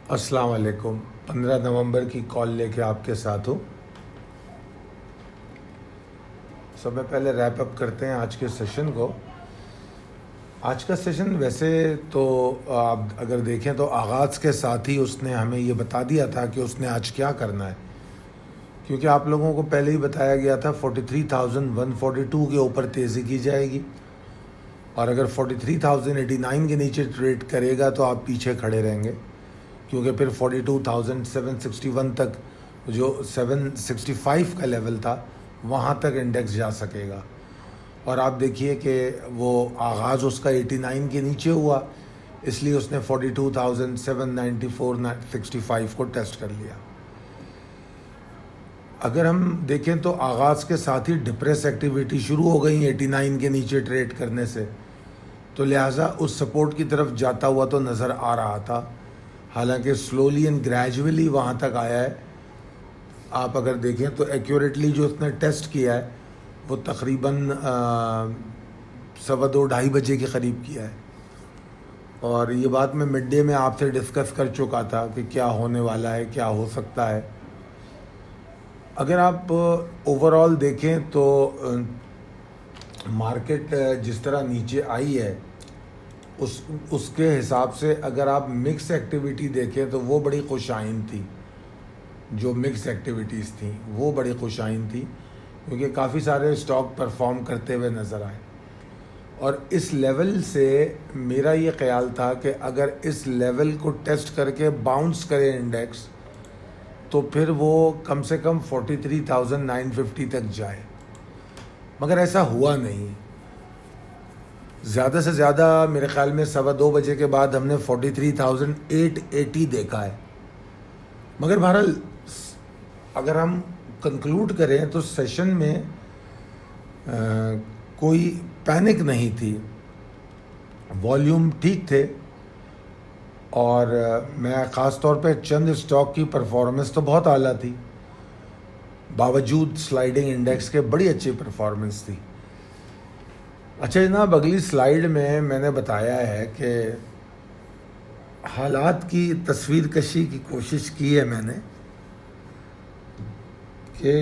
السلام علیکم۔ 15 نومبر کی کال لے کے آپ کے ساتھ ہوں۔ سب میں پہلے ریپ اپ کرتے ہیں آج کے سیشن کو۔ آج کا سیشن ویسے تو آپ اگر دیکھیں تو آغاز کے ساتھ ہی اس نے ہمیں یہ بتا دیا تھا کہ اس نے آج کیا کرنا ہے، کیونکہ آپ لوگوں کو پہلے ہی بتایا گیا تھا 43,142 کے اوپر تیزی کی جائے گی، اور اگر 43,089 کے نیچے ٹریڈ کرے گا تو آپ پیچھے کھڑے رہیں گے، کیونکہ پھر 42,761 تک جو 765 کا لیول تھا وہاں تک انڈیکس جا سکے گا۔ اور آپ دیکھیے کہ وہ آغاز اس کا 89 کے نیچے ہوا، اس لیے اس نے 42,794.65 کو ٹیسٹ کر لیا۔ اگر ہم دیکھیں تو آغاز کے ساتھ ہی ڈپریس ایکٹیویٹی شروع ہو گئی 89 کے نیچے ٹریڈ کرنے سے، تو لہٰذا اس سپورٹ کی طرف جاتا ہوا تو نظر آ رہا تھا، حالانکہ سلولی اینڈ گریجولی وہاں تک آیا ہے۔ آپ اگر دیکھیں تو ایکیوریٹلی جو اس نے ٹیسٹ کیا ہے وہ تقریباً 2:15 بجے کے قریب کیا ہے، اور یہ بات میں مڈ ڈے میں آپ سے ڈسکس کر چکا تھا کہ کیا ہونے والا ہے، کیا ہو سکتا ہے۔ اگر آپ اوور آل دیکھیں تو مارکیٹ جس طرح نیچے آئی ہے اس کے حساب سے اگر آپ مکس ایکٹیویٹی دیکھیں تو وہ بڑی خوش آئند تھی، جو مکس ایکٹیویٹیز تھیں وہ بڑی خوش آئند تھی، کیونکہ کافی سارے اسٹاک پرفارم کرتے ہوئے نظر آئے، اور اس لیول سے میرا یہ خیال تھا کہ اگر اس لیول کو ٹیسٹ کر کے باؤنس کرے انڈیکس تو پھر وہ کم سے کم 43,950 تک جائے، مگر ایسا ہوا نہیں۔ زیادہ سے زیادہ میرے خیال میں 2:15 بجے کے بعد ہم نے 43,880 دیکھا ہے، مگر بہرحال اگر ہم کنکلوڈ کریں تو سیشن میں کوئی پینک نہیں تھی، والیوم ٹھیک تھے، اور میں خاص طور پہ چند اسٹاک کی پرفارمنس تو بہت اعلیٰ تھی، باوجود سلائیڈنگ انڈیکس کے بڑی اچھی پرفارمنس تھی۔ اچھا جناب، اگلی سلائیڈ میں نے بتایا ہے کہ حالات کی تصویر کشی کی کوشش کی ہے میں نے، کہ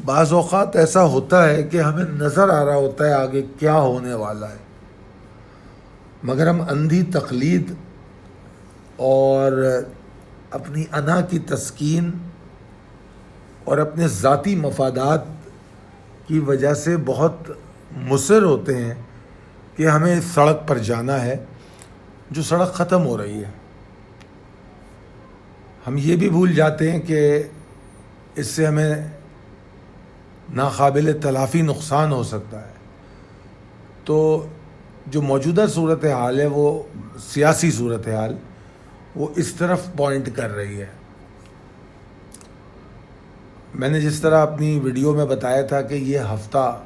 بعض اوقات ایسا ہوتا ہے کہ ہمیں نظر آ رہا ہوتا ہے آگے کیا ہونے والا ہے، مگر ہم اندھی تقلید اور اپنی انا کی تسکین اور اپنے ذاتی مفادات کی وجہ سے بہت مصر ہوتے ہیں کہ ہمیں اس سڑک پر جانا ہے جو سڑک ختم ہو رہی ہے۔ ہم یہ بھی بھول جاتے ہیں کہ اس سے ہمیں ناقابل تلافی نقصان ہو سکتا ہے۔ تو جو موجودہ صورتحال ہے، وہ سیاسی صورتحال، وہ اس طرف پوائنٹ کر رہی ہے۔ میں نے جس طرح اپنی ویڈیو میں بتایا تھا کہ یہ ہفتہ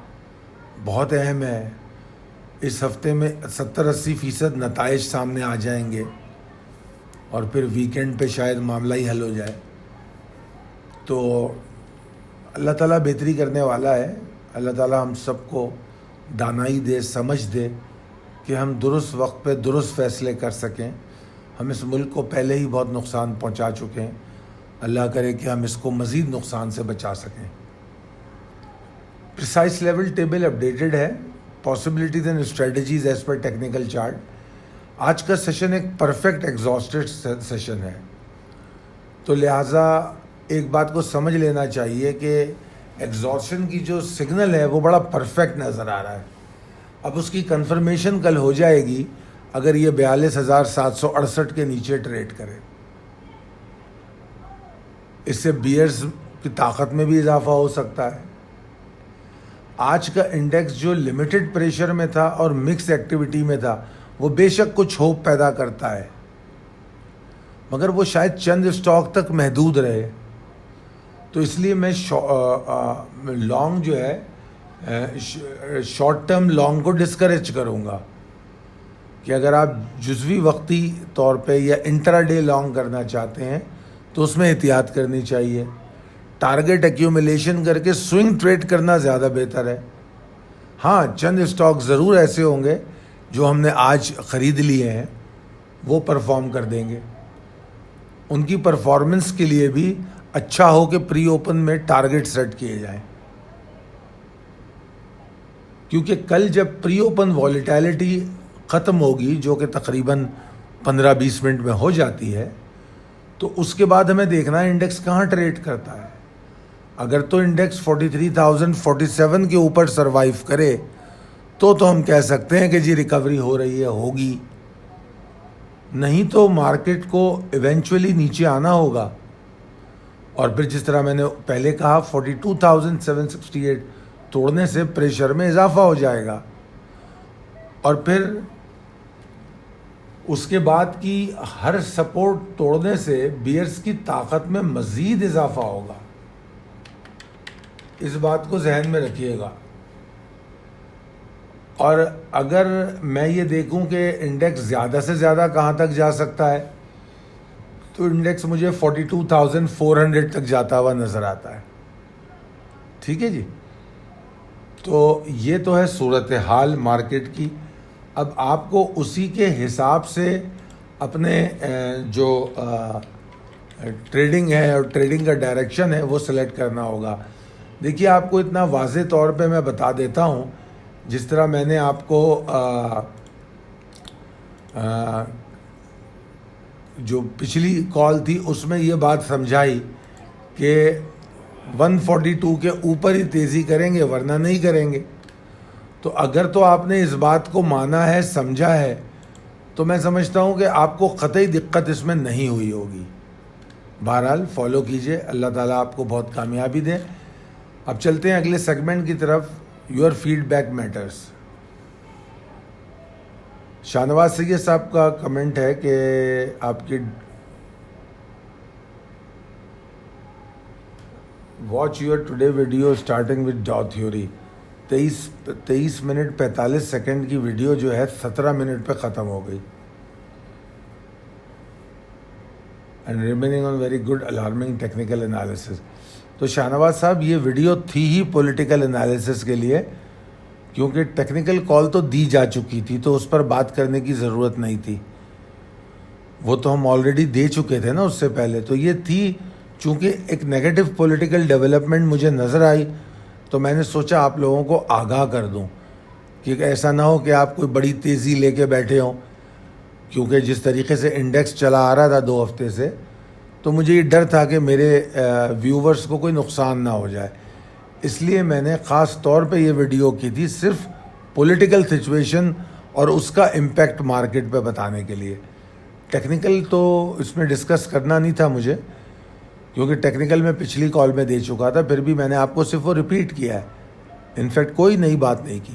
بہت اہم ہے، اس ہفتے میں 70-80% نتائج سامنے آ جائیں گے، اور پھر ویکینڈ پہ شاید معاملہ ہی حل ہو جائے۔ تو اللہ تعالیٰ بہتری کرنے والا ہے، اللہ تعالیٰ ہم سب کو دانائی دے، سمجھ دے کہ ہم درست وقت پہ درست فیصلے کر سکیں۔ ہم اس ملک کو پہلے ہی بہت نقصان پہنچا چکے ہیں، اللہ کرے کہ ہم اس کو مزید نقصان سے بچا سکیں۔ پریسائز لیول ٹیبل اپڈیٹڈ ہے، possibilities and strategies as per technical chart. آج کا سیشن ایک پرفیکٹ ایگزاسٹڈ سیشن ہے، تو لہٰذا ایک بات کو سمجھ لینا چاہیے کہ ایگزاسشن کی جو سگنل ہے وہ بڑا پرفیکٹ نظر آ رہا ہے۔ اب اس کی کنفرمیشن کل ہو جائے گی اگر یہ 42,768 کے نیچے ٹریڈ کرے، اس سے بیئرز کی طاقت میں بھی اضافہ ہو سکتا ہے۔ آج کا انڈیکس جو لمیٹڈ پریشر میں تھا اور مکس ایکٹیویٹی میں تھا، وہ بے شک کچھ ہوپ پیدا کرتا ہے، مگر وہ شاید چند اسٹاک تک محدود رہے۔ تو اس لیے میں لانگ جو ہے شارٹ ٹرم لانگ کو ڈسکریج کروں گا، کہ اگر آپ جزوی وقتی طور پہ یا انٹرا ڈے لانگ کرنا چاہتے ہیں تو اس میں احتیاط کرنی چاہیے۔ ٹارگٹ ایکیومولیشن کر کے سوئنگ ٹریڈ کرنا زیادہ بہتر ہے۔ ہاں، چند اسٹاک ضرور ایسے ہوں گے جو ہم نے آج خرید لیے ہیں، وہ پرفارم کر دیں گے، ان کی پرفارمنس کے لیے بھی اچھا ہو کہ پری اوپن میں ٹارگٹ سیٹ کیے جائیں، کیونکہ کل جب پری اوپن والیٹیلٹی ختم ہوگی جو کہ تقریباً 15-20 منٹ میں ہو جاتی ہے، تو اس کے بعد ہمیں دیکھنا ہے انڈیکس کہاں ٹریڈ کرتا ہے۔ اگر تو انڈیکس 43,047 کے اوپر سروائیو کرے تو ہم کہہ سکتے ہیں کہ جی ریکوری ہو رہی ہے، ہوگی، نہیں تو مارکیٹ کو ایونچولی نیچے آنا ہوگا، اور پھر جس طرح میں نے پہلے کہا 42,768 توڑنے سے پریشر میں اضافہ ہو جائے گا، اور پھر اس کے بعد کی ہر سپورٹ توڑنے سے بیئرز کی طاقت میں مزید اضافہ ہوگا۔ اس بات کو ذہن میں رکھیے گا۔ اور اگر میں یہ دیکھوں کہ انڈیکس زیادہ سے زیادہ کہاں تک جا سکتا ہے، تو انڈیکس مجھے 42,400 تک جاتا ہوا نظر آتا ہے۔ ٹھیک ہے جی، تو یہ تو ہے صورتحال مارکیٹ کی۔ اب آپ کو اسی کے حساب سے اپنے جو ٹریڈنگ ہے اور ٹریڈنگ کا ڈائریکشن ہے وہ سلیکٹ کرنا ہوگا۔ دیکھیے، آپ کو اتنا واضح طور پہ میں بتا دیتا ہوں، جس طرح میں نے آپ کو جو پچھلی کال تھی اس میں یہ بات سمجھائی کہ 142 کے اوپر ہی تیزی کریں گے، ورنہ نہیں کریں گے۔ تو اگر تو آپ نے اس بات کو مانا ہے، سمجھا ہے، تو میں سمجھتا ہوں کہ آپ کو قطعی دقت اس میں نہیں ہوئی ہوگی۔ بہرحال فالو کیجئے، اللہ تعالیٰ آپ کو بہت کامیابی دے۔ اب چلتے ہیں اگلے سیگمنٹ کی طرف، your feedback matters. Shahnawaz Syed Sahab کا کمنٹ ہے کہ آپ کی watch your today video starting with Dow theory. 23 minute 45 second کی ویڈیو جو ہے 17 منٹ پہ ختم ہو گئی۔ And remaining on very good alarming technical analysis. تو شاہنواز صاحب، یہ ویڈیو تھی ہی پولیٹیکل انالیسس کے لیے، کیونکہ ٹیکنیکل کال تو دی جا چکی تھی، تو اس پر بات کرنے کی ضرورت نہیں تھی، وہ تو ہم آلریڈی دے چکے تھے نا اس سے پہلے۔ تو یہ تھی، چونکہ ایک نیگیٹو پولیٹیکل ڈیولپمنٹ مجھے نظر آئی، تو میں نے سوچا آپ لوگوں کو آگاہ کر دوں، کہ ایسا نہ ہو کہ آپ کوئی بڑی تیزی لے کے بیٹھے ہوں، کیونکہ جس طریقے سے انڈیکس چلا آ رہا تھا 2 ہفتے سے، تو مجھے یہ ڈر تھا کہ میرے ویورز کو کوئی نقصان نہ ہو جائے، اس لیے میں نے خاص طور پہ یہ ویڈیو کی تھی صرف پولیٹیکل سچویشن اور اس کا امپیکٹ مارکیٹ پہ بتانے کے لیے۔ ٹیکنیکل تو اس میں ڈسکس کرنا نہیں تھا مجھے، کیونکہ ٹیکنیکل میں پچھلی کال میں دے چکا تھا، پھر بھی میں نے آپ کو صرف وہ ریپیٹ کیا ہے، انفیکٹ کوئی نئی بات نہیں کی۔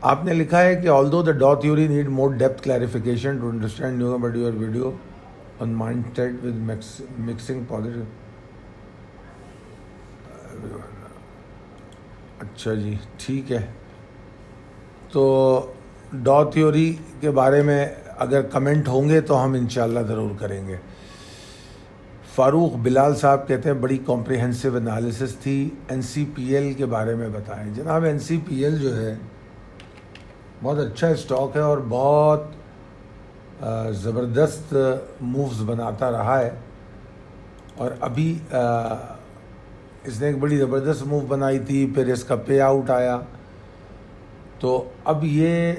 آپ نے لکھا ہے کہ although the Dow theory need more depth clarification to understand new about your video on mindset with mixing positive۔ اچھا جی، ٹھیک ہے۔ تو ڈا تھیوری کے بارے میں اگر کمنٹ ہوں گے تو ہم انشاءاللہ ضرور کریں گے۔ فاروق بلال صاحب کہتے ہیں بڑی کمپریہنسو انالیسس تھی، این سی پی ایل کے بارے میں بتائیں۔ جناب، این سی پی ایل جو ہے بہت اچھا اسٹاک ہے اور بہت زبردست مووز بناتا رہا ہے، اور ابھی اس نے ایک بڑی زبردست موو بنائی تھی، پھر اس کا پے آؤٹ آیا، تو اب یہ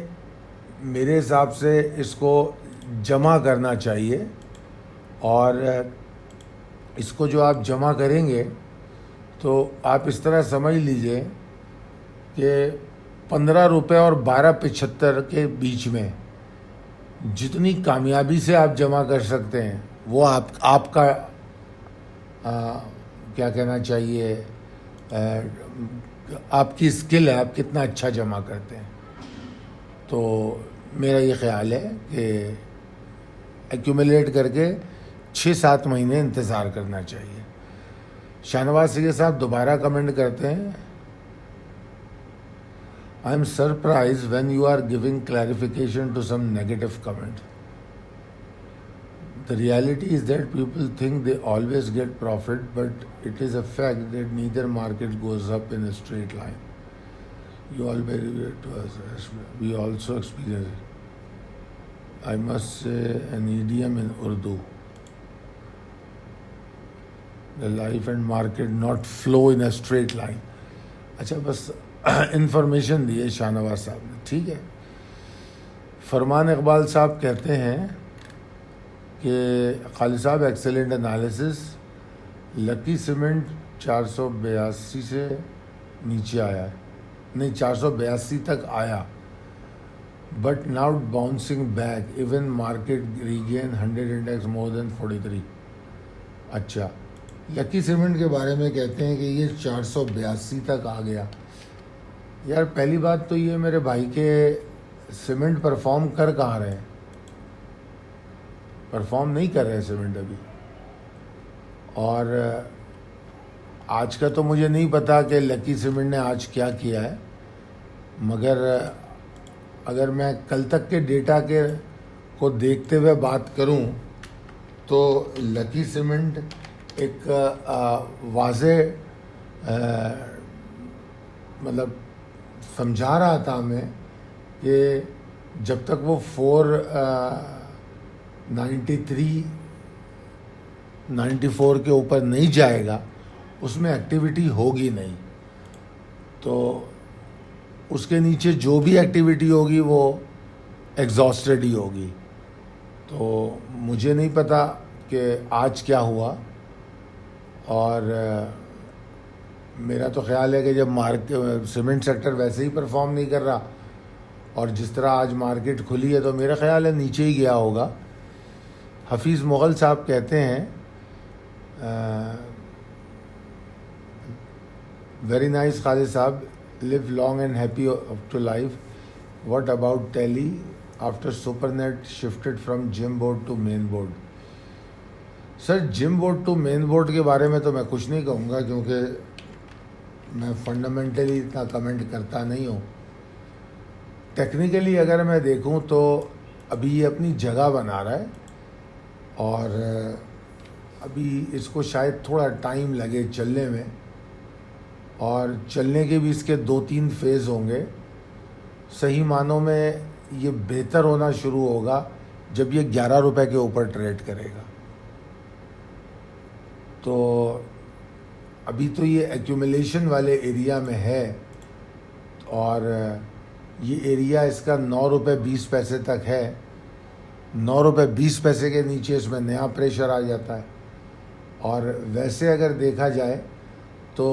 میرے حساب سے اس کو جمع کرنا چاہیے، اور اس کو جو آپ جمع کریں گے تو آپ اس طرح سمجھ لیجئے کہ 15 روپے اور 12.75 کے بیچ میں جتنی کامیابی سے آپ جمع کر سکتے ہیں وہ آپ کا کیا کہنا چاہیے، آپ کی اسکل ہے، آپ کتنا اچھا جمع کرتے ہیں۔ تو میرا یہ خیال ہے کہ ایکیومولیٹ کر کے 6-7 مہینے انتظار کرنا چاہیے۔ شاہنواز سید صاحب دوبارہ کمنٹ کرتے ہیں، I am surprised when you are giving clarification to some negative comment. The reality is that people think they always get profit, but it is a fact that neither market goes up in a straight line. You all very well to us. We also experience it. I must say an idiom in Urdu. the life and market not flow in a straight line. اچھا بس information دی ہے شاہ نواز صاحب نے, ٹھیک ہے. فرمان اقبال صاحب کہتے ہیں کہ خالد صاحب ایکسیلنٹ انالیسس, لکی سیمنٹ 482 سے نیچے آیا ہے, نہیں 482 تک آیا, but now bouncing back, even market regain 100 index more than 43. اچھا, لکی سیمنٹ کے بارے میں کہتے ہیں کہ یہ 482 تک آ گیا. یار پہلی بات تو یہ میرے بھائی کے سیمنٹ پرفارم کر کہاں رہے ہیں, پرفارم نہیں کر رہے سیمنٹ ابھی. اور آج کا تو مجھے نہیں پتا کہ لکی سیمنٹ نے آج کیا کیا ہے, مگر اگر میں کل تک کے ڈیٹا کو دیکھتے ہوئے بات کروں تو لکی سیمنٹ ایک واضح مطلب سمجھا رہا تھا ہمیں کہ جب تک وہ 493-94 کے اوپر نہیں جائے گا اس میں ایکٹیویٹی ہوگی نہیں. تو اس کے نیچے جو بھی ایکٹیویٹی ہوگی وہ ایگزاسٹڈ ہی ہوگی. تو مجھے نہیں پتا کہ آج کیا ہوا, اور میرا تو خیال ہے کہ جب سیمنٹ سیکٹر ویسے ہی پرفارم نہیں کر رہا اور جس طرح آج مارکیٹ کھلی ہے تو میرا خیال ہے نیچے ہی گیا ہوگا. حفیظ مغل صاحب کہتے ہیں ویری نائس خالد صاحب, live long and happy up to life. What about Tele after SuperNet shifted from Jim board to main board? Sir jump board to main board کے بارے میں تو میں کچھ نہیں کہوں گا, کیونکہ میں فنڈامنٹلی اتنا کمنٹ کرتا نہیں ہوں. ٹیکنیکلی اگر میں دیکھوں تو ابھی یہ اپنی جگہ بنا رہا ہے, اور ابھی اس کو شاید تھوڑا ٹائم لگے چلنے میں, اور چلنے کے بھی اس کے 2-3 فیز ہوں گے. صحیح معنوں میں یہ بہتر ہونا شروع ہوگا جب یہ 11 روپے کے اوپر ٹریڈ کرے گا. تو ابھی تو یہ ایکیومولیشن والے ایریا میں ہے, اور یہ ایریا اس کا 9 روپے 20 پیسے تک ہے. 9 روپے 20 پیسے کے نیچے اس میں نیا پریشر آ جاتا ہے, اور ویسے اگر دیکھا جائے تو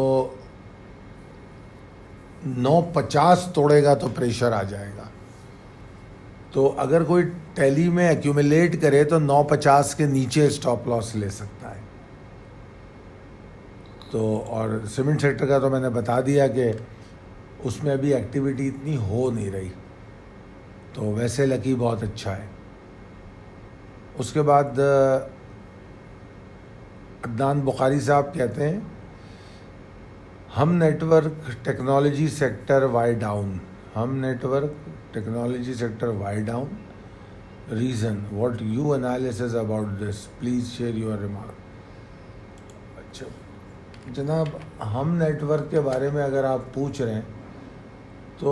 9.50 توڑے گا تو پریشر آ جائے گا. تو اگر کوئی ٹیلی میں ایکیومولیٹ کرے تو 9.50 کے نیچے اسٹاپ لاس لے سکتا ہے. تو اور سیمنٹ سیکٹر کا تو میں نے بتا دیا کہ اس میں ابھی ایکٹیویٹی اتنی ہو نہیں رہی, تو ویسے لکی بہت اچھا ہے. اس کے بعد عدنان بخاری صاحب کہتے ہیں Hum network technology sector why down, Hum network technology sector why down, reason what you analyse about this, please share your remark. اچھا جناب, ہم نیٹ ورک کے بارے میں اگر آپ پوچھ رہے ہیں تو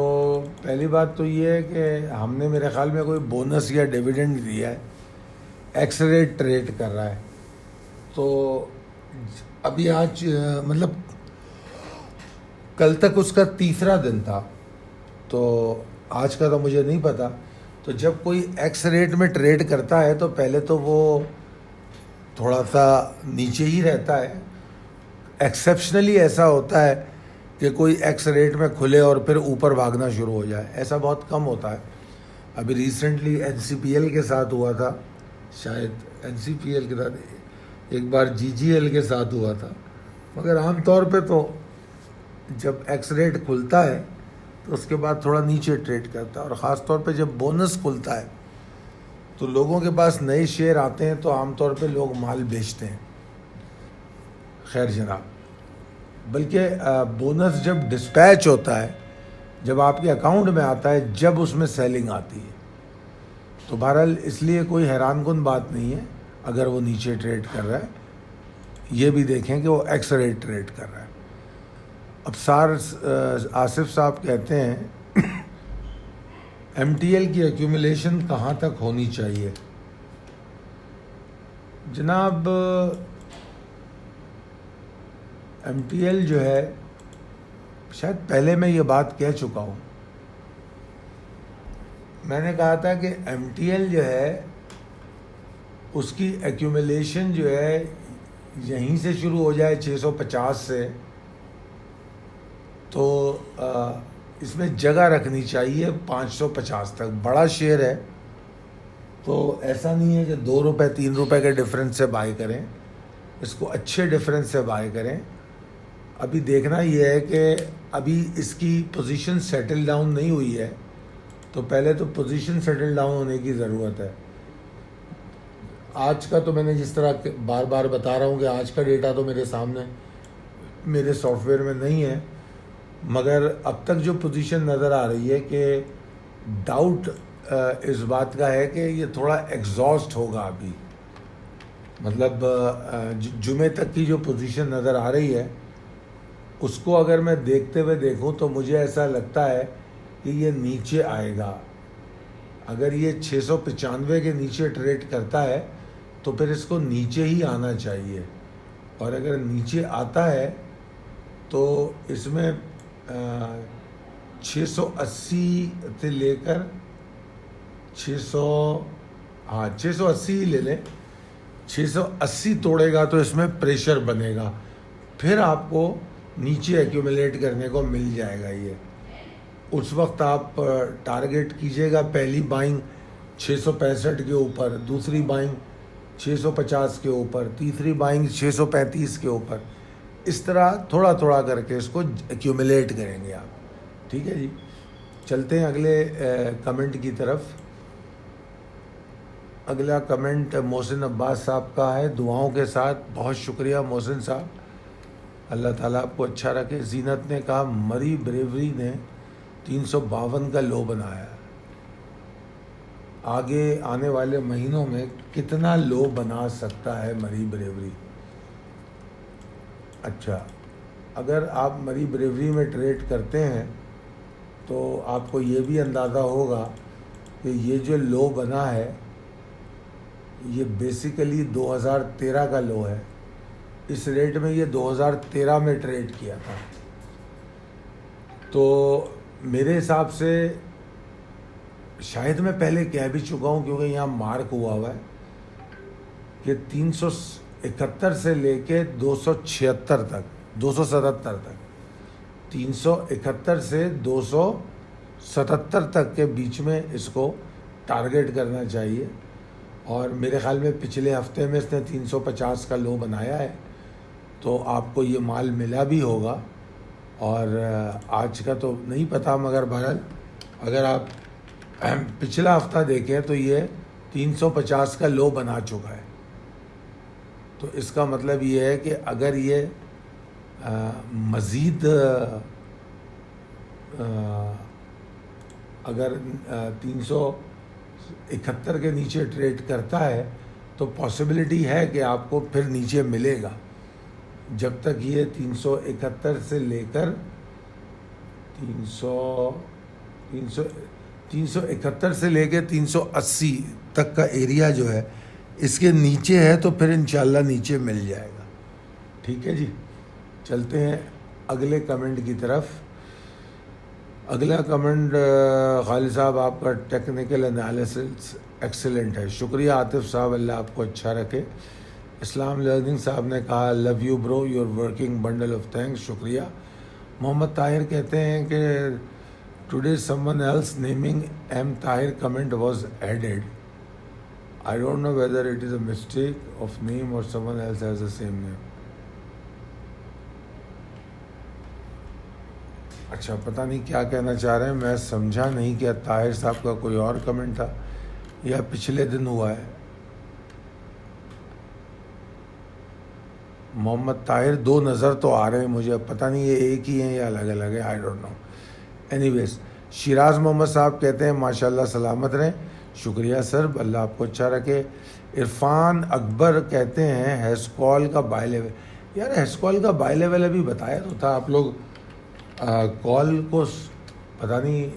پہلی بات تو یہ ہے کہ ہم نے میرے خیال میں کوئی بونس یا ڈیویڈنڈ دیا ہے, ایکس ریٹ ٹریڈ کر رہا ہے. تو ابھی آج مطلب کل تک اس کا 3را دن تھا, تو آج کا تو مجھے نہیں پتا. تو جب کوئی ایکس ریٹ میں ٹریڈ کرتا ہے تو پہلے تو وہ تھوڑا سا نیچے ہی رہتا ہے. ایکسیپشنلی ایسا ہوتا ہے کہ کوئی ایکس ریٹ میں کھلے اور پھر اوپر بھاگنا شروع ہو جائے, ایسا بہت کم ہوتا ہے. ابھی recently N C P L کے ساتھ ہوا تھا, شاید این سی پی ایل کے ساتھ, ایک بار جی جی ایل کے ساتھ ہوا تھا. مگر عام طور پہ تو جب ایکس ریٹ کھلتا ہے تو اس کے بعد تھوڑا نیچے ٹریڈ کرتا ہے, اور خاص طور پہ جب بونس کھلتا ہے تو لوگوں کے پاس نئے شیئر آتے ہیں تو عام طور پہ لوگ مال بیچتے ہیں. خیر جناب, بلکہ بونس جب ڈسپیچ ہوتا ہے, جب آپ کے اکاؤنٹ میں آتا ہے, جب اس میں سیلنگ آتی ہے. تو بہرحال اس لیے کوئی حیران کن بات نہیں ہے اگر وہ نیچے ٹریڈ کر رہا ہے. یہ بھی دیکھیں کہ وہ ایکس ریٹ ٹریڈ کر رہا ہے. ابصار آصف صاحب کہتے ہیں ایم ٹی ایل کی ایکیومولیشن کہاں تک ہونی چاہیے؟ جناب ایم ٹی ایل جو ہے، شاید پہلے میں یہ بات کہہ چکا ہوں، میں نے کہا تھا کہ ایم ٹی ایل جو ہے اس کی ایکیومولیشن جو ہے یہیں سے شروع ہو جائے 650 سے، تو اس میں جگہ رکھنی چاہیے 550 تک. بڑا شیئر ہے تو ایسا نہیں ہے کہ 2 روپے 3 روپے کے ڈفرینس سے بائی کریں، اس کو اچھے ڈفرینس سے بائی کریں. ابھی دیکھنا یہ ہے کہ ابھی اس کی پوزیشن سیٹل ڈاؤن نہیں ہوئی ہے، تو پہلے تو پوزیشن سیٹل ڈاؤن ہونے کی ضرورت ہے. آج کا تو میں نے جس طرح بار بار بتا رہا ہوں کہ آج کا ڈیٹا تو میرے سامنے میرے سافٹ ویئر میں نہیں ہے، مگر اب تک جو پوزیشن نظر آ رہی ہے کہ ڈاؤٹ اس بات کا ہے کہ یہ تھوڑا ایگزاسٹ ہوگا ابھی. مطلب جمعے تک کی جو پوزیشن نظر آ رہی ہے اس کو اگر میں دیکھتے ہوئے دیکھوں تو مجھے ایسا لگتا ہے کہ یہ نیچے آئے گا. اگر یہ 695 کے نیچے ٹریڈ کرتا ہے تو پھر اس کو نیچے ہی آنا چاہیے، اور اگر نیچے آتا ہے تو اس میں 680 سے لے کر 680 ہی لے لیں، 680 توڑے گا تو اس میں پریشر بنے گا، پھر آپ کو نیچے ایکیومولیٹ کرنے کو مل جائے گا. یہ اس وقت آپ ٹارگٹ کیجئے گا پہلی بائنگ 665 کے اوپر، دوسری بائنگ 650 کے اوپر، تیسری بائنگ 635 کے اوپر. اس طرح تھوڑا تھوڑا کر کے اس کو ایکیومولیٹ کریں گے آپ. ٹھیک ہے جی، چلتے ہیں اگلے کمنٹ کی طرف. اگلا کمنٹ محسن عباس صاحب کا ہے، دعاؤں کے ساتھ. بہت شکریہ محسن صاحب، اللہ تعالیٰ آپ کو اچھا رکھے. زینت نے کہا مری بریوری نے 352 کا لو بنایا، آگے آنے والے مہینوں میں کتنا لو بنا سکتا ہے مری بریوری؟ اچھا، اگر آپ مری بریوری میں ٹریڈ کرتے ہیں تو آپ کو یہ بھی اندازہ ہوگا کہ یہ جو لو بنا ہے یہ بیسیکلی 2013 کا لو ہے. اس ریٹ میں یہ 2013 میں ٹریڈ کیا تھا. تو میرے حساب سے شاید میں پہلے کہہ بھی چکا ہوں کیونکہ یہاں مارک ہوا ہے کہ 371 سے لے کے 276 تک 277 تک 371 سے 277 تک کے بیچ میں اس کو ٹارگٹ کرنا چاہیے. اور میرے خیال میں پچھلے ہفتے میں اس نے 350 کا لو بنایا ہے، تو آپ کو یہ مال ملا بھی ہوگا. اور آج کا تو نہیں پتہ، مگر بہرحال اگر آپ پچھلا ہفتہ دیکھیں تو یہ 350 کا لو بنا چکا ہے. تو اس کا مطلب یہ ہے کہ اگر یہ مزید اگر 371 کے نیچے ٹریڈ کرتا ہے تو پاسبلٹی ہے کہ آپ کو پھر نیچے ملے گا. جب تک یہ 371 سے لے کر 371 سے لے کے 380 تک کا ایریا جو ہے اس کے نیچے ہے تو پھر انشاءاللہ نیچے مل جائے گا. ٹھیک ہے جی، چلتے ہیں اگلے کمنٹ کی طرف. اگلا کمنٹ خالد صاحب آپ کا ٹیکنیکل انالیسس ایکسیلنٹ ہے. شکریہ عاطف صاحب، اللہ آپ کو اچھا رکھے. اسلام لرننگ صاحب نے کہا love you bro, your working bundle of thanks. شکریہ. محمد طاہر کہتے ہیں کہ today someone else naming M Tahir comment was added. I don't know whether it is a mistake of name or someone else has the same name. اچھا، پتہ نہیں کیا کہنا چاہ رہے ہیں، میں سمجھا نہیں کہ طاہر صاحب کا کوئی اور کمنٹ تھا یا پچھلے دن ہوا ہے. محمد طاہر دو نظر تو آ رہے ہیں مجھے، پتہ نہیں یہ ایک ہی ہیں یا الگ الگ ہے، I don't know. Anyways, Shiraz محمد صاحب کہتے ہیں ماشاءاللہ سلامت رہیں. شکریہ سر، اللہ آپ کو اچھا رکھے. عرفان اکبر کہتے ہیں ہیسکال کا بائی لیول. یار ہیسکال کا بائی لیول ابھی بتایا تو تھا، آپ لوگ کال کو پتہ نہیں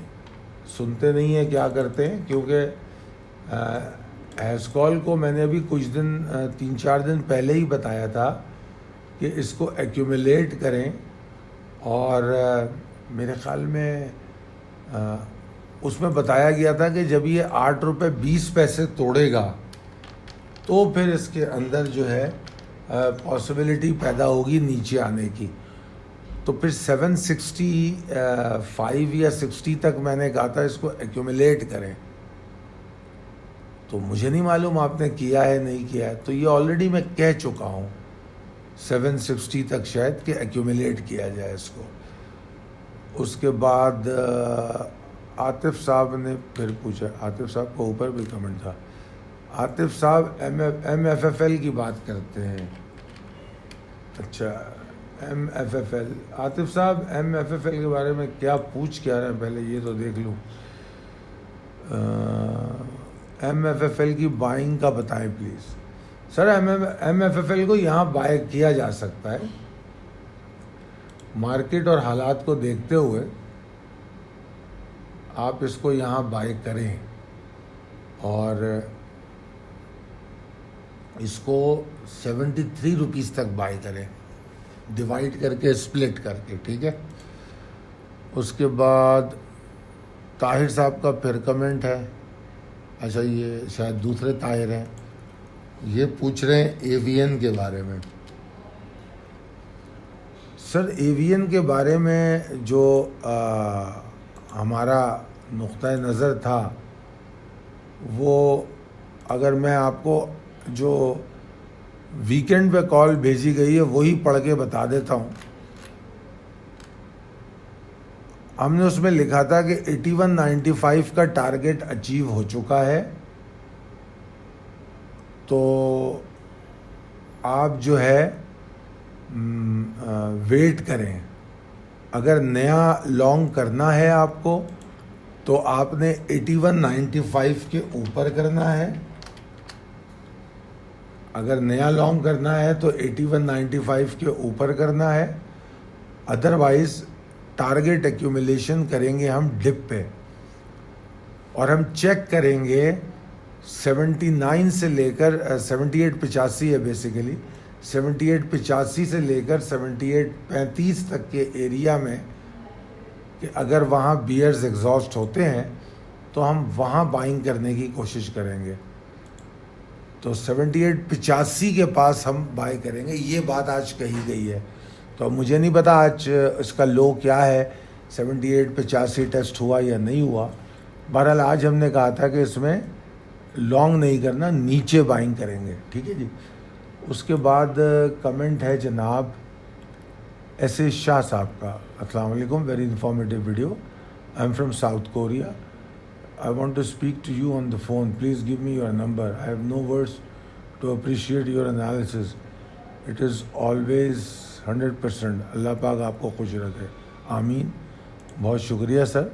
سنتے نہیں ہیں کیا کرتے ہیں، کیونکہ ہیسکال کو میں نے ابھی کچھ دن 3-4 دن پہلے ہی بتایا تھا کہ اس کو ایکیومولیٹ کریں، اور میرے خیال میں اس میں بتایا گیا تھا کہ جب یہ 8.20 توڑے گا تو پھر اس کے اندر جو ہے پاسبلٹی پیدا ہوگی نیچے آنے کی. تو پھر 765 یا 60 تک میں نے کہا تھا اس کو ایکیومولیٹ کریں. تو مجھے نہیں معلوم آپ نے کیا ہے نہیں کیا ہے، تو یہ آلریڈی میں کہہ چکا ہوں 760 تک شاید کہ ایکیومولیٹ کیا جائے اس کو. اس کے بعد عاطف صاحب نے پھر پوچھا، عاطف صاحب کو اوپر بھی کمنٹ تھا، عاطف صاحب ایم ایف ایف ایل کی بات کرتے ہیں. اچھا M F F L, Atif صاحب ایم ایف ایف ایل کے بارے میں کیا پوچھ کیا رہے ہیں، پہلے یہ تو دیکھ لوں. ایم ایف ایف ایل کی بائنگ کا بتائیں please. Sir M F F L کو یہاں بائی کیا جا سکتا ہے، مارکیٹ اور حالات کو دیکھتے ہوئے آپ اس کو یہاں بائی کریں، اور اس کو 73 روپیز تک بائی کریں، ڈیوائڈ کر کے اسپلٹ کر کے، ٹھیک ہے. اس کے بعد طاہر صاحب کا پھر کمنٹ ہے. اچھا یہ شاید دوسرے طاہر ہیں، یہ پوچھ رہے ہیں اے وی این کے بارے میں. سر اے وی این کے بارے میں جو ہمارا نقطۂ نظر تھا وہ اگر میں آپ کو جو ویکنڈ پہ کال بھیجی گئی ہے وہی پڑھ کے بتا دیتا ہوں. ہم نے اس میں لکھا تھا کہ 8195 کا ٹارگٹ اچیو ہو چکا ہے، تو آپ جو ہے ویٹ کریں. اگر نیا لانگ کرنا ہے آپ کو تو آپ نے 8195 کے اوپر کرنا ہے. اگر نیا لانگ کرنا ہے تو 8195 کے اوپر کرنا ہے. ادروائز ٹارگٹ ایکیومولیشن کریں گے ہم ڈپ پہ، اور ہم چیک کریں گے 79 سے لے کر 7885 ہے بیسیکلی، 7885 سے لے کر 7835 تک کے ایریا میں کہ اگر وہاں بیئرز ایگزاسٹ ہوتے ہیں تو ہم وہاں بائنگ کرنے کی کوشش کریں گے. تو 7885 کے پاس ہم بائی کریں گے. یہ بات آج کہی گئی ہے، تو مجھے نہیں پتا آج اس کا لو کیا ہے، 7885 ٹیسٹ ہوا یا نہیں ہوا. بہرحال آج ہم نے کہا تھا کہ اس میں لانگ نہیں کرنا، نیچے بائنگ کریں گے، ٹھیک ہے جی. اس کے بعد کمنٹ ہے جناب ایس اے شاہ صاحب کا. السلام علیکم، very informative video. I am from south Korea. I want to speak to you on the phone. Please give me your number. I have no words to appreciate your analysis. It is always 100%. اللہ پاک آپ کو خوش رکھے، آمین. بہت شکریہ سر.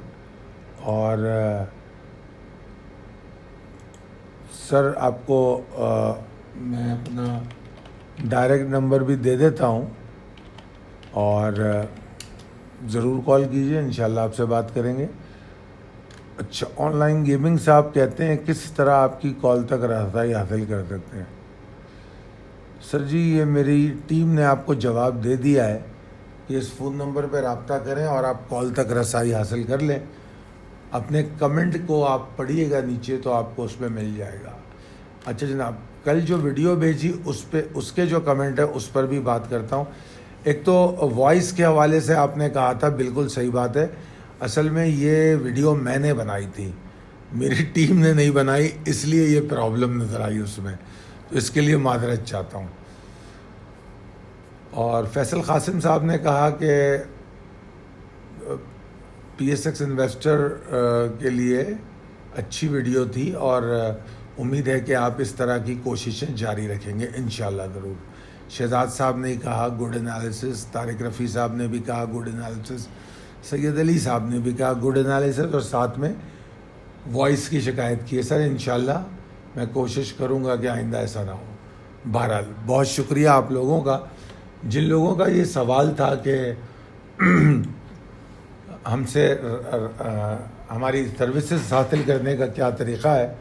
اور سر آپ کو میں اپنا ڈائریکٹ نمبر بھی دے دیتا ہوں، اور ضرور کال کیجیے، انشاءاللہ آپ سے بات کریں گے. اچھا آن لائن گیمنگ صاحب کہتے ہیں کس طرح آپ کی کال تک رسائی حاصل کر سکتے ہیں. سر جی یہ میری ٹیم نے آپ کو جواب دے دیا ہے کہ اس فون نمبر پہ رابطہ کریں اور آپ کال تک رسائی حاصل کر لیں. اپنے کمنٹ کو آپ پڑھیے گا نیچے تو آپ کو اس پہ مل جائے گا. اچھا جناب، کل جو ویڈیو بھیجی اس کے جو کمنٹ ہے اس پر بھی بات کرتا ہوں. ایک تو وائس کے حوالے سے آپ نے کہا تھا، بالکل صحیح بات ہے. اصل میں یہ ویڈیو میں نے بنائی تھی، میری ٹیم نے نہیں بنائی، اس لیے یہ پرابلم نظر آئی اس میں، تو اس کے لیے معذرت چاہتا ہوں. اور فیصل قاسم صاحب نے کہا کہ پی ایس ایکس انویسٹر کے لیے اچھی ویڈیو تھی، اور امید ہے کہ آپ اس طرح کی کوششیں جاری رکھیں گے انشاءاللہ ضرور. شہزاد صاحب نے کہا گڈ انالیسس، طارق رفیع صاحب نے بھی کہا گڈ انالیسس، سید علی صاحب نے بھی کہا گڈ انالیسس، اور ساتھ میں وائس کی شکایت کی ہے. سر انشاءاللہ میں کوشش کروں گا کہ آئندہ ایسا نہ ہو. بہرحال بہت شکریہ آپ لوگوں کا. جن لوگوں کا یہ سوال تھا کہ ہم سے ہماری سروسز حاصل کرنے کا کیا طریقہ ہے،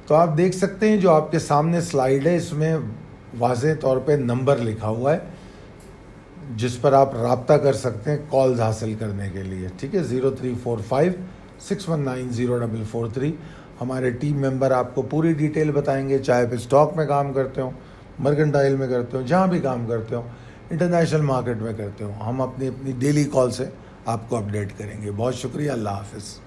تو آپ دیکھ سکتے ہیں جو آپ کے سامنے سلائیڈ ہے، اس میں واضح طور پہ نمبر لکھا ہوا ہے. جس پر آپ رابطہ کر سکتے ہیں کالز حاصل کرنے کے لیے. ٹھیک ہے, 0345619043. ہمارے ٹیم ممبر آپ کو پوری ڈیٹیل بتائیں گے, چاہے پہ اسٹاک میں کام کرتے ہوں, مرکنٹائل میں کرتے ہوں, جہاں بھی کام کرتے ہوں, انٹرنیشنل مارکیٹ میں کرتے ہوں. ہم اپنی ڈیلی کال سے آپ کو اپڈیٹ کریں گے. بہت شکریہ, اللہ حافظ.